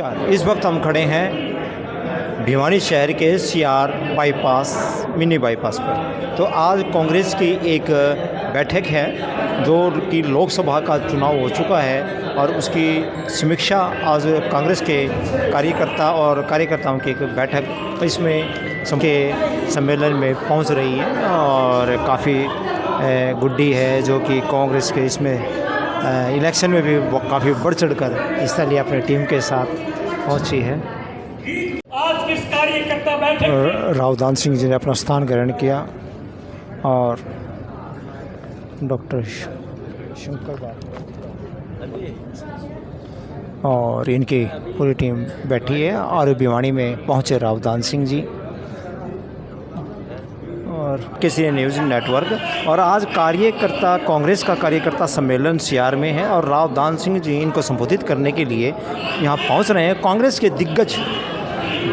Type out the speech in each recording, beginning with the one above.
नमस्कार। इस वक्त हम खड़े हैं भिवानी शहर के सीआर बाईपास मिनी बाईपास पर। तो आज कांग्रेस की एक बैठक है जो कि लोकसभा का चुनाव हो चुका है और उसकी समीक्षा आज कांग्रेस के कार्यकर्ता और कार्यकर्ताओं की एक बैठक इसमें सबके सम्मेलन में पहुंच रही है और काफ़ी गुड्डी है जो कि कांग्रेस के इसमें इलेक्शन में भी काफ़ी बढ़ चढ़कर हिस्सा लिया अपनी टीम के साथ पहुंची है। आज किस कार्यकर्ता बैठक रावदान सिंह जी ने अपना स्थान ग्रहण किया और डॉक्टर शंकर और इनकी पूरी टीम बैठी है और भिवानी में पहुंचे रावदान सिंह जी और किसी न्यूज़ नेटवर्क। और आज कार्यकर्ता कांग्रेस का कार्यकर्ता सम्मेलन सीआर में है और रावदान सिंह जी इनको संबोधित करने के लिए यहाँ पहुँच रहे हैं। कांग्रेस के दिग्गज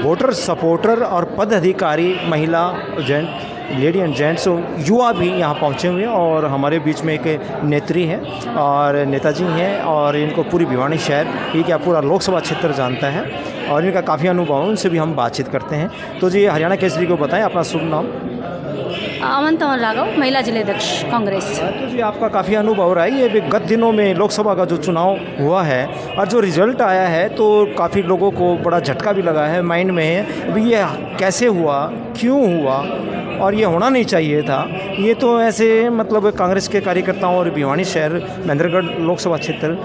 वोटर सपोर्टर और पदाधिकारी, महिला जेंट, लेडी एंड जेंट्स, युवा भी यहाँ पहुँचे हुए हैं और हमारे बीच में एक नेत्री है और नेताजी हैं और इनको पूरी भिवानी शहर, ये क्या पूरा लोकसभा क्षेत्र जानता है और इनका काफ़ी अनुभव है, उनसे भी हम बातचीत करते हैं। तो जी हरियाणा केसरी को बताएं अपना शुभ नाम। अमन तंवर राघव, महिला जिलाध्यक्ष कांग्रेस। तो जी आपका काफ़ी अनुभव रहा है, ये भी गत दिनों में लोकसभा का जो चुनाव हुआ है और जो रिजल्ट आया है तो काफ़ी लोगों को बड़ा झटका भी लगा है, माइंड में है अभी ये कैसे हुआ, क्यों हुआ और ये होना नहीं चाहिए था। ये तो ऐसे मतलब कांग्रेस के कार्यकर्ताओं और भिवानी शहर महेंद्रगढ़ लोकसभा क्षेत्र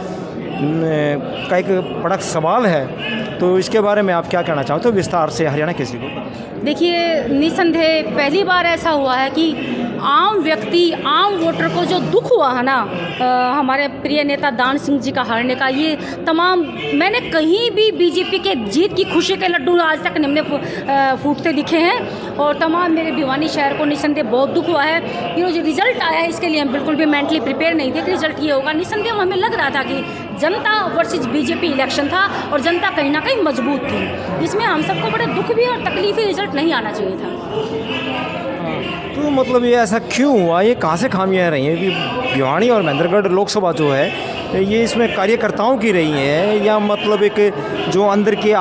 का एक बड़ा सवाल है। तो इसके बारे में आप क्या कहना चाहते हो विस्तार से हरियाणा केसरी को? देखिए, निसंदेह पहली बार ऐसा हुआ है कि आम व्यक्ति, आम वोटर को जो दुख हुआ है ना हमारे प्रिय नेता दान सिंह जी का हारने का, ये तमाम मैंने कहीं भी बीजेपी के जीत की खुशी के लड्डू आज तक निम्न फूटते दिखे हैं और तमाम मेरे भिवानी शहर को निसंदेह बहुत दुख हुआ है। ये जो रिजल्ट आया है इसके लिए हम बिल्कुल भी मेंटली प्रिपेयर नहीं थे कि रिजल्ट ये होगा। निसंदेह हमें लग रहा था कि जनता वर्सेस बीजेपी इलेक्शन था और जनता कहीं ना कहीं मजबूत थी। इसमें हम सबको बड़े दुख भी और तकलीफी रिजल्ट नहीं आना चाहिए था। तो मतलब ये ऐसा क्यों हुआ, ये कहाँ से खामियाँ रही हैं कि भिवानी और महेंद्रगढ़ लोकसभा जो है ये इसमें कार्यकर्ताओं की रही हैं या मतलब एक जो अंदर के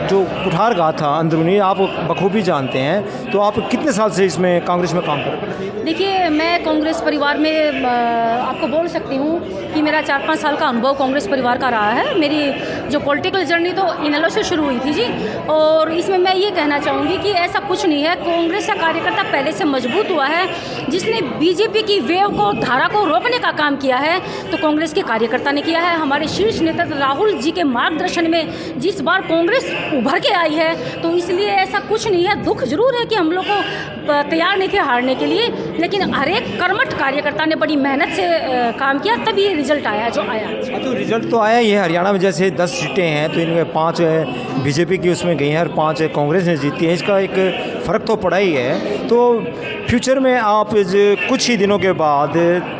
जो कुठार गाथा अंदरूनी आप बखूबी जानते हैं। तो आप कितने साल से इसमें कांग्रेस में काम कर रहे हैं? देखिए, मैं कांग्रेस परिवार में आपको बोल सकती हूँ कि मेरा 4-5 साल का अनुभव कांग्रेस परिवार का रहा है। मेरी जो पॉलिटिकल जर्नी तो इनेलो से शुरू हुई थी जी। और इसमें मैं ये कहना चाहूँगी कि ऐसा कुछ नहीं है, कांग्रेस का कार्यकर्ता पहले से मजबूत हुआ है। जिसने बीजेपी की वेव को, धारा को रोकने का काम किया है तो कांग्रेस के कार्यकर्ता ने किया है। हमारे शीर्ष नेता राहुल जी के मार्गदर्शन में जिस बार कांग्रेस उभर के आई है तो इसलिए ऐसा कुछ नहीं है। दुख जरूर है कि हम लोग को तैयार नहीं थे हारने के लिए, लेकिन हर एक कर्मठ कार्यकर्ता ने बड़ी मेहनत से काम किया, तब ये रिजल्ट आया जो आया। तो रिजल्ट तो आया ही है। हरियाणा में जैसे 10 सीटें हैं तो इनमें 5 बीजेपी की उसमें गई हैं और 5 कांग्रेस ने जीती है। इसका एक फ़र्क तो पड़ा ही है। तो फ्यूचर में आप कुछ ही दिनों के बाद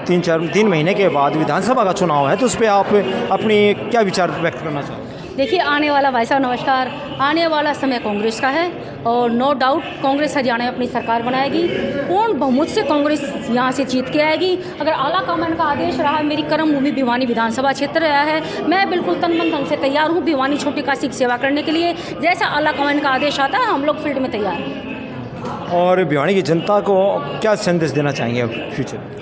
3 महीने के बाद विधानसभा का चुनाव है तो उस पर आप अपनी क्या विचार व्यक्त करना चाहते हैं? देखिए, आने वाला, भाई साहब नमस्कार, आने वाला समय कांग्रेस का है और नो डाउट कांग्रेस हरियाणा में अपनी सरकार बनाएगी। पूर्ण बहुमत से कांग्रेस यहाँ से जीत के आएगी। अगर आला कमान का आदेश रहा, मेरी कर्म भूमि भिवानी विधानसभा क्षेत्र रहा है, मैं बिल्कुल तन मन धन से तैयार हूँ भिवानी छोटी काशी की सेवा करने के लिए। जैसा आला कमान का आदेश आता है हम लोग फील्ड में तैयार हैं। और भिवानी की जनता को क्या संदेश देना चाहेंगे अब फ्यूचर?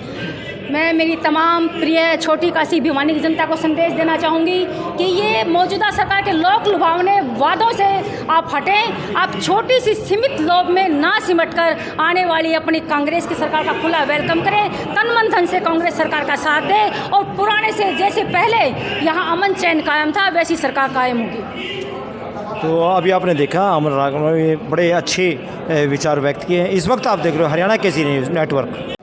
मैं मेरी तमाम प्रिय छोटी काशी भिवानी की जनता को संदेश देना चाहूँगी कि ये मौजूदा सरकार के लोक लुभावने वादों से आप हटें। आप छोटी सी सीमित लोभ में ना सिमट कर आने वाली अपनी कांग्रेस की सरकार का खुला वेलकम करें। तन मन धन से कांग्रेस सरकार का साथ दें और पुराने से जैसे पहले यहाँ अमन चैन कायम था वैसी सरकार कायम होगी। तो अभी आपने देखा अमन राघव ने बड़े अच्छे विचार व्यक्त किए हैं। इस वक्त आप देख रहे हो हरियाणा केसरी न्यूज़ नेटवर्क।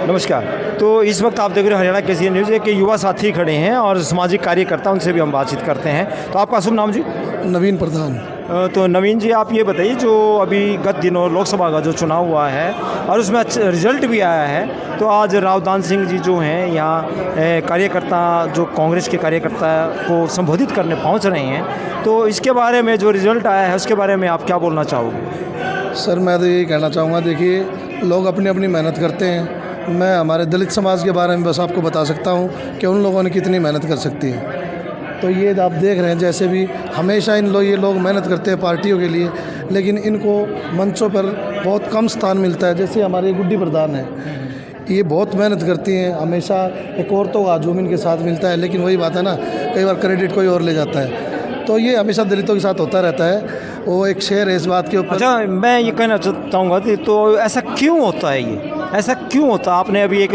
नमस्कार। तो इस वक्त आप देख रहे हो हरियाणा केसरी न्यूज़ के युवा साथी खड़े हैं और सामाजिक कार्यकर्ता, उनसे भी हम बातचीत करते हैं। तो आपका शुभ नाम जी? नवीन प्रधान। तो नवीन जी, आप ये बताइए जो अभी गत दिनों लोकसभा का जो चुनाव हुआ है और उसमें अच्छा रिजल्ट भी आया है, तो आज रावदान सिंह जी जो हैं यहाँ कार्यकर्ता, जो कांग्रेस के कार्यकर्ता को संबोधित करने पहुँच रहे हैं, तो इसके बारे में जो रिजल्ट आया है उसके बारे में आप क्या बोलना चाहोगे? सर, मैं तो यही कहना चाहूँगा, देखिए लोग अपनी अपनी मेहनत करते हैं। मैं हमारे दलित समाज के बारे में बस आपको बता सकता हूँ कि उन लोगों ने कितनी मेहनत कर सकती है। तो ये आप देख रहे हैं जैसे भी हमेशा ये लोग मेहनत करते हैं पार्टियों के लिए, लेकिन इनको मंचों पर बहुत कम स्थान मिलता है। जैसे हमारे गुड्डी प्रधान है, ये बहुत मेहनत करती हैं, हमेशा एक औरतों का हजूम इनके साथ मिलता है, लेकिन वही बात है ना, कई बार क्रेडिट कोई और ले जाता है। तो ये हमेशा दलितों के साथ होता रहता है, वो एक शेर है इस बात के ऊपर। अच्छा, मैं ये कहना चाहूँगा कि तो ऐसा क्यों होता है, ये ऐसा क्यों होता है? आपने अभी एक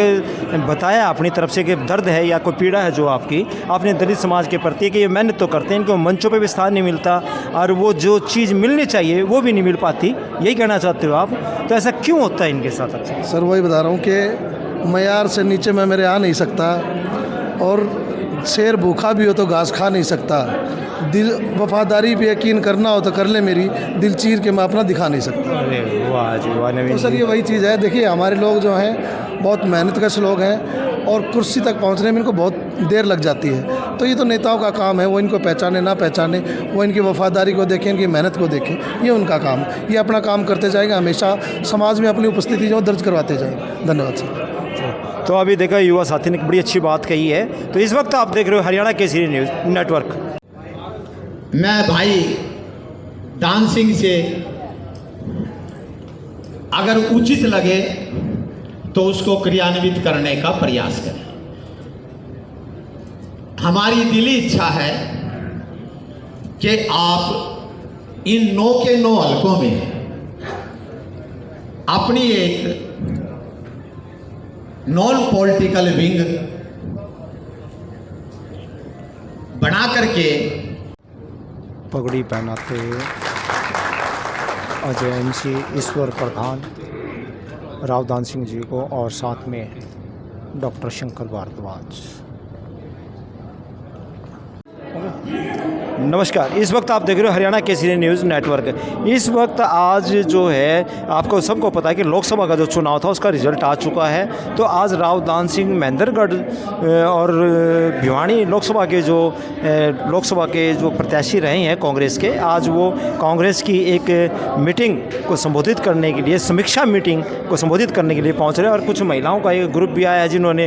बताया अपनी तरफ से कि दर्द है या कोई पीड़ा है जो आपकी, आपने दलित समाज के प्रति कि ये मेहनत तो करते हैं, इनको मंचों पे भी स्थान नहीं मिलता और वो जो चीज़ मिलनी चाहिए वो भी नहीं मिल पाती, यही कहना चाहते हो आप? तो ऐसा क्यों होता है इनके साथ? अच्छा सर, वही बता रहा हूँ कि मयार से नीचे मैं मेरे आ नहीं सकता, और शेर भूखा भी हो तो घास खा नहीं सकता। दिल वफादारी पे यकीन करना हो तो कर ले मेरी, दिल चीर के मैं अपना दिखा नहीं सकता। अरे वाह जी वाह नवीन तो सर जी। ये वही चीज़ है। देखिए हमारे लोग जो हैं बहुत मेहनत कश लोग हैं, और कुर्सी तक पहुंचने में इनको बहुत देर लग जाती है। तो ये तो नेताओं का काम है, वो इनको पहचाने ना पहचाने, वो इनकी वफादारी को देखें, इनकी मेहनत को देखें, ये उनका काम है। ये अपना काम करते जाएगा, हमेशा समाज में अपनी उपस्थिति जो दर्ज करवाते जाएंगे। धन्यवाद सर। तो अभी देखा युवा साथी ने एक बड़ी अच्छी बात कही है। तो इस वक्त आप देख रहे हो हरियाणा केसरी न्यूज़ नेटवर्क। मैं भाई दान सिंह से अगर उचित लगे तो उसको क्रियान्वित करने का प्रयास करें। हमारी दिली इच्छा है कि आप इन 9 के 9 हलकों में अपनी एक नॉन पॉलिटिकल विंग बना करके पगड़ी पहनाते अजय MC, ईश्वर प्रधान, रावदान सिंह जी को और साथ में डॉक्टर शंकर भारद्वाज। नमस्कार, इस वक्त आप देख रहे हो हरियाणा केसरी न्यूज़ नेटवर्क। इस वक्त आज जो है आपको सबको पता है कि लोकसभा का जो चुनाव था उसका रिजल्ट आ चुका है। तो आज रावदान सिंह महेंद्रगढ़ और भिवानी लोकसभा के जो प्रत्याशी रहे हैं कांग्रेस के, आज वो कांग्रेस की एक मीटिंग को संबोधित करने के लिए, समीक्षा मीटिंग को संबोधित करने के लिए पहुँच रहे हैं। और कुछ महिलाओं का एक ग्रुप भी आया है जिन्होंने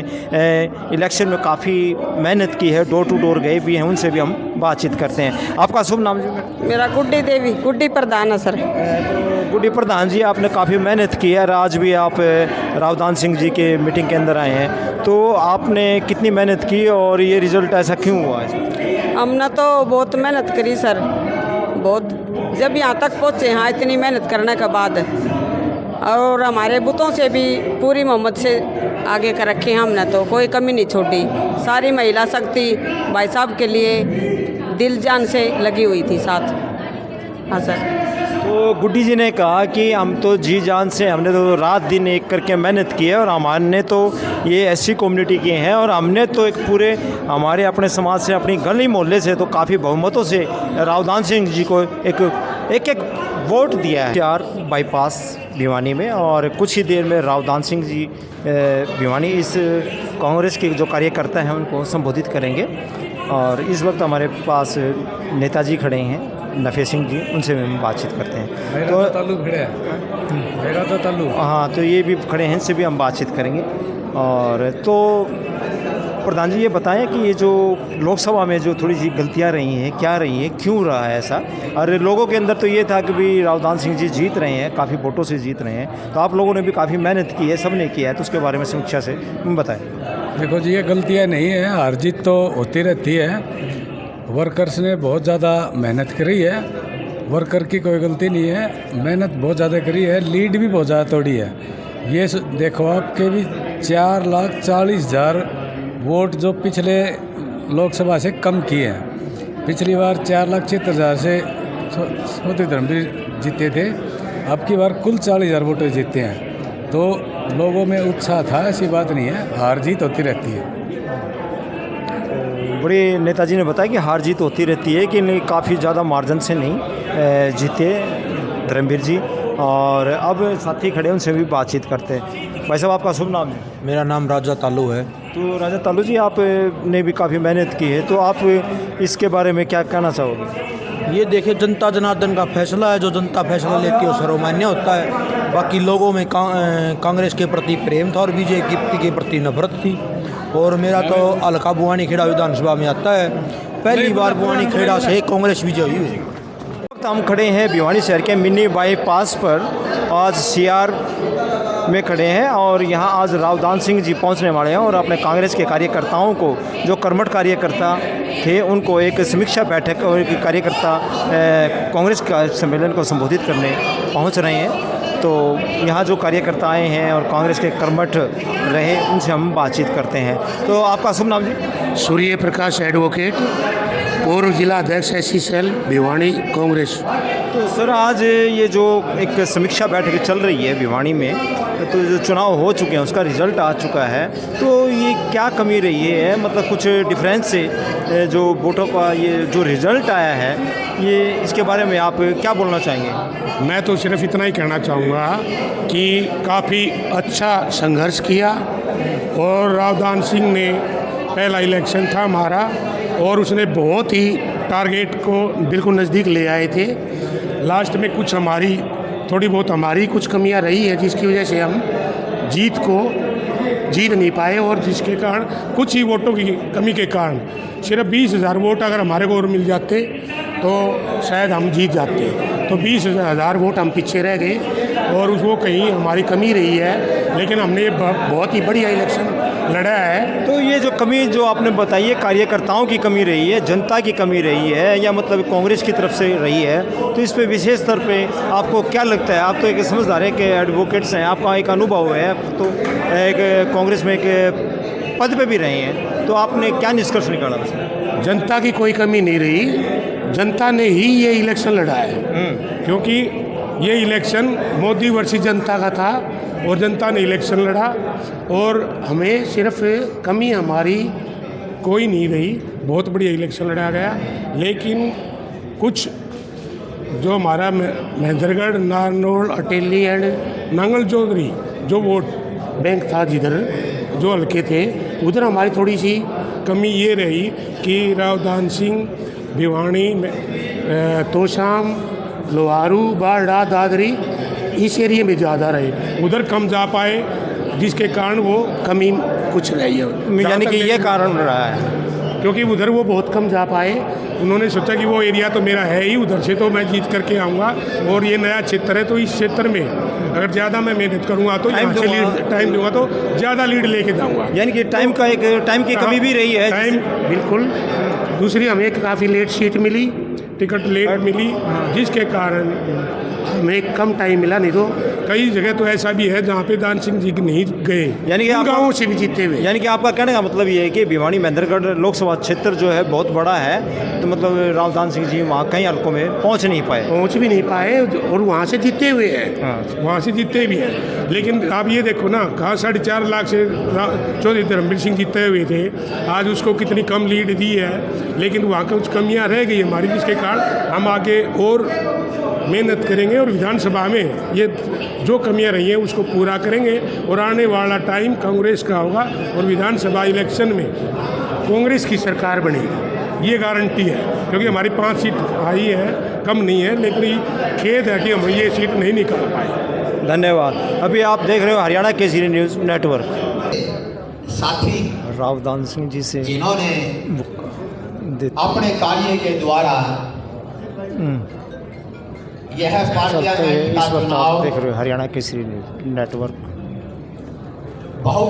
इलेक्शन में काफ़ी मेहनत की है, डोर टू डोर गए भी हैं, उनसे भी हम बातचीत करते हैं। आपका शुभ नाम जी? मेरा गुड्डी देवी, गुड्डी प्रधान है सर। तो गुड्डी प्रधान जी, आपने काफ़ी मेहनत की है, आज भी आप रावदान सिंह जी के मीटिंग के अंदर आए हैं, तो आपने कितनी मेहनत की और ये रिज़ल्ट ऐसा क्यों हुआ है? हमने तो बहुत मेहनत करी सर, बहुत, जब यहाँ तक पहुँचे हाँ इतनी मेहनत करने के बाद, और हमारे बुतों से भी पूरी मोहम्मद से आगे कर रखे हमने, तो कोई कमी नहीं छोड़ी। सारी महिला शक्ति भाई साहब के लिए दिल जान से लगी हुई थी साथ। हाँ सर। तो गुड्डी जी ने कहा कि हम तो जी जान से, हमने तो रात दिन एक करके मेहनत की है, और हमने तो ये ऐसी कम्युनिटी के हैं, और हमने तो एक पूरे हमारे अपने समाज से, अपनी गली मोहल्ले से तो काफ़ी बहुमतों से रावदान सिंह जी को एक वोट दिया है। 4 बाईपास भिवानी में, और कुछ ही देर में रावदान सिंह जी भिवानी इस कांग्रेस के जो कार्यकर्ता हैं उनको संबोधित करेंगे। और इस वक्त हमारे पास नेताजी खड़े हैं, नफे सिंह जी, उनसे हम बातचीत करते हैं। तो ताल्लुक खड़े मेरा तो ताल्लुक, हाँ, तो ये भी खड़े हैं, इनसे भी हम बातचीत करेंगे। और तो प्रधान जी ये बताएं कि ये जो लोकसभा में जो थोड़ी सी गलतियां रही हैं, क्या रही हैं, क्यों रहा है ऐसा? और लोगों के अंदर तो ये था कि भी रावदान सिंह जी जीत रहे हैं, काफ़ी वोटों से जीत रहे हैं, तो आप लोगों ने भी काफ़ी मेहनत की है, सब ने किया है, तो उसके बारे में समीक्षा से बताएं। देखो जी, ये गलतियाँ नहीं है, हार जीत तो होती रहती है। वर्कर्स ने बहुत ज़्यादा मेहनत करी है, वर्कर की कोई गलती नहीं है, मेहनत बहुत ज़्यादा करी है, लीड भी बहुत ज़्यादा तोड़ी है। ये देखो आपके भी 4,40,000 वोट जो पिछले लोकसभा से कम किए हैं। पिछली बार 4,76,000 से स्वतंत्र धर्मवीर जीते थे, अब की बार कुल 40,000 वोटर जीते हैं। तो लोगों में उत्साह था, ऐसी बात नहीं है, हार जीत होती रहती है। बड़े नेताजी ने बताया कि हार जीत होती रहती है, कि नहीं काफ़ी ज़्यादा मार्जिन से नहीं जीते धर्मवीर जी। और अब साथी खड़े उनसे भी बातचीत करते हैं। भाई साहब, आपका शुभ नाम है? मेरा नाम राजा तालू है। तो राजा तालू जी, आप ने भी काफ़ी मेहनत की है, तो आप इसके बारे में क्या कहना चाहोगे? ये देखिए, जनता जनार्दन का फैसला है, जो जनता फैसला लेती है वो सर्वमान्य होता है। बाकी लोगों में कांग्रेस के प्रति प्रेम था और बीजेपी के प्रति नफरत थी। और मेरा तो हल्का बुआनी खेड़ा विधानसभा में आता है, पहली बार भिवानी खेड़ा से कांग्रेस विजय हुई है। वक्त हम खड़े हैं भिवानी शहर के मिनी बाईपास पर। आज सीआर में खड़े हैं और यहाँ आज रावदान सिंह जी पहुँचने वाले हैं और अपने कांग्रेस के कार्यकर्ताओं को, जो कर्मठ कार्यकर्ता थे, उनको एक समीक्षा बैठक और एक कार्यकर्ता कांग्रेस का सम्मेलन को संबोधित करने पहुँच रहे हैं। तो यहाँ जो कार्यकर्ता आए हैं और कांग्रेस के कर्मठ रहे, उनसे हम बातचीत करते हैं। तो आपका शुभ नाम जी? सूर्य प्रकाश एडवोकेट, पूर्व जिला अध्यक्ष SC सेल भिवानी कांग्रेस। तो सर, आज ये जो एक समीक्षा बैठक चल रही है भिवानी में, तो जो चुनाव हो चुके हैं उसका रिज़ल्ट आ चुका है, तो ये क्या कमी रही है? मतलब कुछ डिफरेंस से जो वोटों का ये जो रिज़ल्ट आया है, ये इसके बारे में आप क्या बोलना चाहेंगे? मैं तो सिर्फ इतना ही कहना चाहूँगा कि काफ़ी अच्छा संघर्ष किया और रावदान सिंह ने, पहला इलेक्शन था हमारा और उसने बहुत ही टारगेट को बिल्कुल नज़दीक ले आए थे। लास्ट में कुछ हमारी थोड़ी बहुत हमारी कुछ कमियां रही है जिसकी वजह से हम जीत नहीं पाए और जिसके कारण कुछ ही वोटों की कमी के कारण सिर्फ 20,000 वोट अगर हमारे को और मिल जाते तो शायद हम जीत जाते। तो 20,000 वोट हम पीछे रह गए और उसको कहीं हमारी कमी रही है, लेकिन हमने बहुत ही बढ़िया इलेक्शन लड़ा है। तो ये जो कमी जो आपने बताई है, कार्यकर्ताओं की कमी रही है, जनता की कमी रही है, या मतलब कांग्रेस की तरफ से रही है, तो इस पे विशेष स्तर पे आपको क्या लगता है? आप तो एक समझदार है कि एडवोकेट्स हैं, आपका एक अनुभव है, तो एक कांग्रेस में एक पद पे भी रहे हैं, तो आपने क्या निष्कर्ष निकाला उसमें? जनता की कोई कमी नहीं रही, जनता ने ही ये इलेक्शन लड़ा है, क्योंकि ये इलेक्शन मोदी वर्सेस जनता का था और जनता ने इलेक्शन लड़ा और हमें सिर्फ कमी हमारी कोई नहीं रही, बहुत बढ़िया इलेक्शन लड़ा गया। लेकिन कुछ जो हमारा महेंद्रगढ़, नारनौल, अटेली एंड नांगल चौधरी जो वोट बैंक था, जिधर जो हल्के थे, उधर हमारी थोड़ी सी कमी ये रही कि रावदान सिंह भिवानी तोशाम, लोहारू, बारडा, दादरी इस एरिया में ज़्यादा रहे, उधर कम जा पाए, जिसके कारण वो कमी कुछ रही है। यानी कि ये कारण रहा है क्योंकि उधर वो बहुत कम जा पाए। उन्होंने सोचा कि वो एरिया तो मेरा है ही, उधर से तो मैं जीत करके आऊँगा और ये नया क्षेत्र है, तो इस क्षेत्र में अगर ज़्यादा मैं मेहनत करूँगा तो यहाँ से टाइम दूँगा तो ज़्यादा लीड लेके जाऊँगा। यानी कि टाइम की कमी भी रही है। टाइम बिल्कुल। दूसरी हमें काफ़ी लेट सीट मिली, टिकट लेट मिली, जिसके कारण हमें कम टाइम मिला, नहीं तो कई जगह तो ऐसा भी है जहाँ पे दान सिंह जी नहीं गए, यानी कि गाँवों से भी जीते हुए। यानी कि आपका कहने का मतलब ये है कि भिवानी महेंद्रगढ़ लोकसभा क्षेत्र जो है बहुत बड़ा है, तो मतलब रावदान सिंह जी वहाँ कई हल्कों में पहुँच भी नहीं पाए और वहाँ से जीते हुए हैं। वहाँ से जीते भी हैं। लेकिन आप ये देखो ना, कहाँ 4.5 लाख से चौधरी धर्मवीर सिंह जीते हुए थे, आज उसको कितनी कम लीड दी है, लेकिन वहाँ कुछ कमियाँ रह गई हमारी, जिसके कारण हम आगे और मेहनत करेंगे और विधानसभा में ये जो कमियां रही हैं उसको पूरा करेंगे और आने वाला टाइम कांग्रेस का होगा और विधानसभा इलेक्शन में कांग्रेस की सरकार बनेगी, ये गारंटी है। क्योंकि हमारी 5 सीट आई है, कम नहीं है, लेकिन खेद है कि हम ये सीट नहीं निकाल पाए। धन्यवाद। अभी आप देख रहे हो हरियाणा केसरी न्यूज़ नेटवर्क। साथी रावदान सिंह जी से जिन्होंने अपने कार्य के द्वारा यह पार्लियामेंट का इस वक्त आप चुनाव देख रहे हो हरियाणा केसरी न्यूज़ नेटवर्क। बहुत